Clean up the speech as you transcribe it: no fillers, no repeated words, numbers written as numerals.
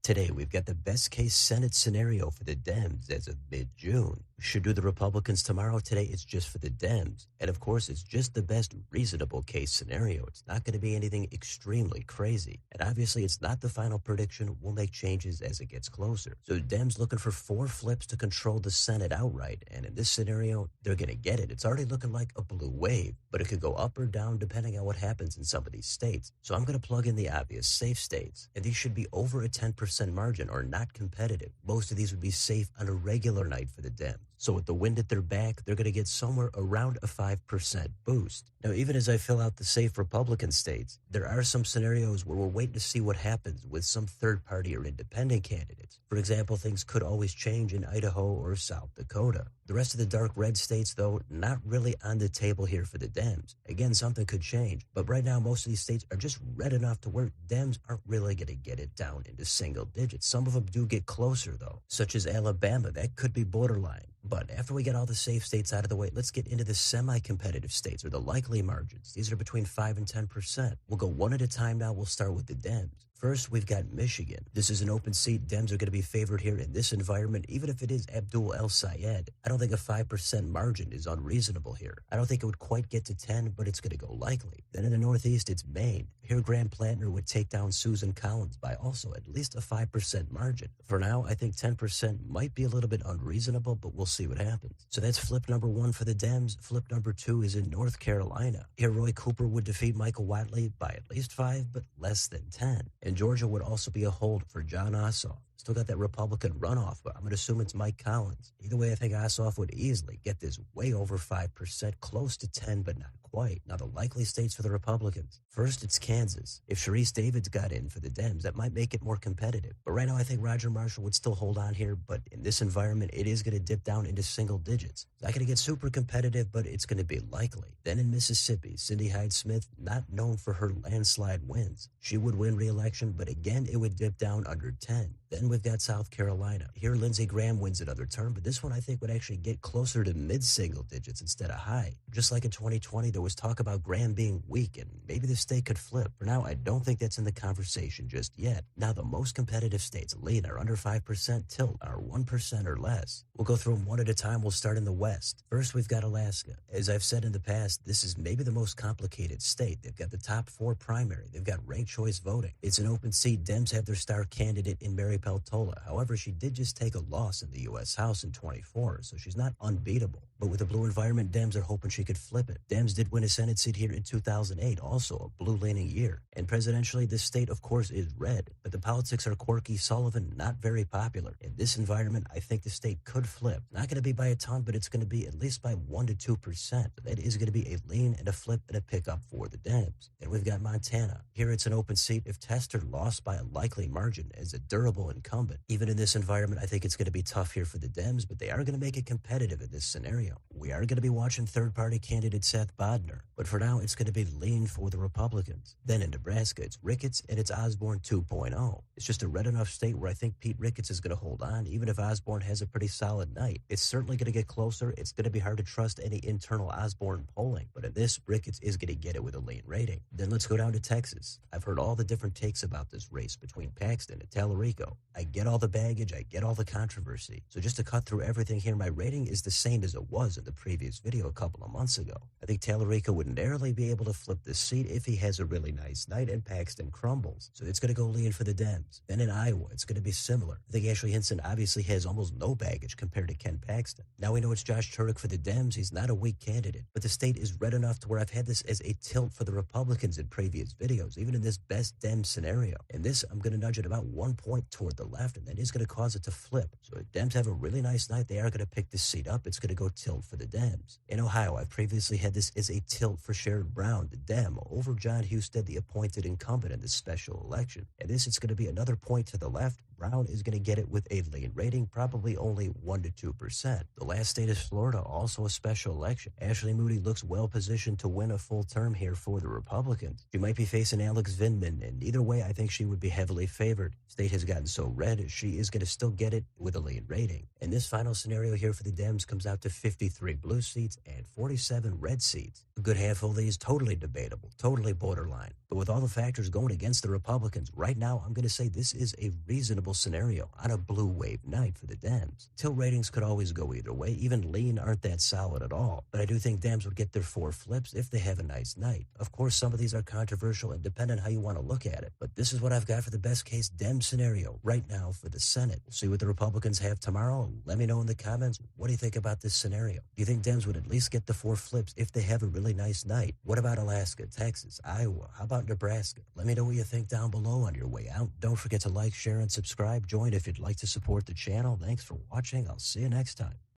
Today, we've got the best case Senate scenario for the Dems as of mid-June. Should do the Republicans tomorrow. Today, it's just for the Dems. And of course, it's just the best reasonable case scenario. It's not going to be anything extremely crazy. And obviously, it's not the final prediction. We'll make changes as it gets closer. So Dems looking for 4 flips to control the Senate outright. And in this scenario, they're going to get it. It's already looking like a blue wave, but it could go up or down depending on what happens in some of these states. So I'm going to plug in the obvious safe states. And these should be over a 10% margin or not competitive. Most of these would be safe on a regular night for the Dems. So with the wind at their back, they're going to get somewhere around a 5% boost. Now, even as I fill out the safe Republican states, there are some scenarios where we're waiting to see what happens with some third party or independent candidates. For example, things could always change in Idaho or South Dakota. The rest of the dark red states, though, not really on the table here for the Dems. Again, something could change, but right now most of these states are just red enough to where Dems aren't really going to get it down into single digits. Some of them do get closer, though, such as Alabama. That could be borderline. But after we get all the safe states out of the way, let's get into the semi-competitive states, or the likely margins. These are between 5 and 10%. We'll go one at a time now. We'll start with the Dems. First, we've got Michigan. This is an open seat. Dems are going to be favored here in this environment, even if it is Abdul El-Sayed. I don't think a 5% margin is unreasonable here. I don't think it would quite get to 10, but it's going to go likely. Then in the Northeast, it's Maine. Here, Graham Plantner would take down Susan Collins by also at least a 5% margin. For now, I think 10% might be a little bit unreasonable, but we'll see what happens. So that's flip number 1 for the Dems. Flip number 2 is in North Carolina. Here, Roy Cooper would defeat Michael Whatley by at least 5, but less than 10. And Georgia would also be a hold for John Ossoff. Still got that Republican runoff, but I'm going to assume it's Mike Collins. Either way, I think Ossoff would easily get this way over 5%, close to 10, but not quite. Now, the likely states for the Republicans. First, it's Kansas. If Sharice Davids got in for the Dems, that might make it more competitive. But right now, I think Roger Marshall would still hold on here, but in this environment, it is going to dip down into single digits. It's not going to get super competitive, but it's going to be likely. Then in Mississippi, Cindy Hyde-Smith, not known for her landslide wins. She would win re-election, but again, it would dip down under 10. Then we've got South Carolina. Here, Lindsey Graham wins another term, but this one I think would actually get closer to mid-single digits instead of high. Just like in 2020, there was talk about Graham being weak, and maybe the state could flip. For now, I don't think that's in the conversation just yet. Now, the most competitive states, lean are under 5%, tilt are 1% or less. We'll go through them one at a time. We'll start in the West. First, we've got Alaska. As I've said in the past, this is maybe the most complicated state. They've got the top 4 primary. They've got ranked choice voting. It's an open seat. Dems have their star candidate in Mary Peltola. However, she did just take a loss in the U.S. House in 24, so she's not unbeatable. But with a blue environment, Dems are hoping she could flip it. Dems did win a Senate seat here in 2008, also a blue-leaning year. And presidentially, this state, of course, is red. But the politics are quirky. Sullivan, not very popular. In this environment, I think the state could flip. Not going to be by a ton, but it's going to be at least by 1 to 2%. That is going to be a lean and a flip and a pickup for the Dems. Then we've got Montana. Here it's an open seat. If Tester lost by a likely margin as a durable incumbent, even in this environment, I think it's going to be tough here for the Dems, but they are going to make it competitive in this scenario. We are going to be watching third-party candidate Seth Bodnar, but for now, it's going to be lean for the Republicans. Then in Nebraska, it's Ricketts and it's Osborne 2.0. It's just a red enough state where I think Pete Ricketts is going to hold on, even if Osborne has a pretty solid night. It's certainly going to get closer. It's going to be hard to trust any internal Osborne polling, but in this, Ricketts is going to get it with a lean rating. Then let's go down to Texas. I've heard all the different takes about this race between Paxton and Tallarico. I get all the baggage, I get all the controversy. So just to cut through everything here, my rating is the same as it was in the previous video a couple of months ago. I think Tallarico would narrowly be able to flip this seat if he has a really nice night and Paxton crumbles. So it's going to go lean for the Dems. Then in Iowa, it's going to be similar. I think Ashley Hinson obviously has almost no baggage compared to Ken Paxton. Now we know it's Josh Turek for the Dems. He's not a weak candidate, but the state is red enough to where I've had this as a tilt for the Republicans in previous videos, even in this best Dems scenario. In this, I'm going to nudge it about 1 point toward the left, and that is going to cause it to flip. So if Dems have a really nice night, they are going to pick this seat up. It's going to go tilt for the Dems. In Ohio, I've previously had this as a tilt for Sherrod Brown, the Dem, over John Husted, the appointed incumbent in this special election. And this, it's going to be another point to the left. Brown is going to get it with a lean rating, probably only 1 to 2%. The last state is Florida, also a special election. Ashley Moody looks well positioned to win a full term here for the Republicans. She might be facing Alex Vindman, and either way, I think she would be heavily favored. State has gotten so red, she is going to still get it with a lean rating. And this final scenario here for the Dems comes out to 53 blue seats and 47 red seats. A good handful of these totally debatable, totally borderline. But with all the factors going against the Republicans, right now, I'm going to say this is a reasonable reasonable scenario on a blue wave night for the Dems. Tilt ratings could always go either way. Even lean aren't that solid at all. But I do think Dems would get their 4 flips if they have a nice night. Of course, some of these are controversial and depend on how you want to look at it. But this is what I've got for the best case Dem scenario right now for the Senate. We'll see what the Republicans have tomorrow. Let me know in the comments, what do you think about this scenario? Do you think Dems would at least get the 4 flips if they have a really nice night? What about Alaska, Texas, Iowa? How about Nebraska? Let me know what you think down below on your way out. Don't forget to like, share, and subscribe. Join if you'd like to support the channel. Thanks for watching. I'll see you next time.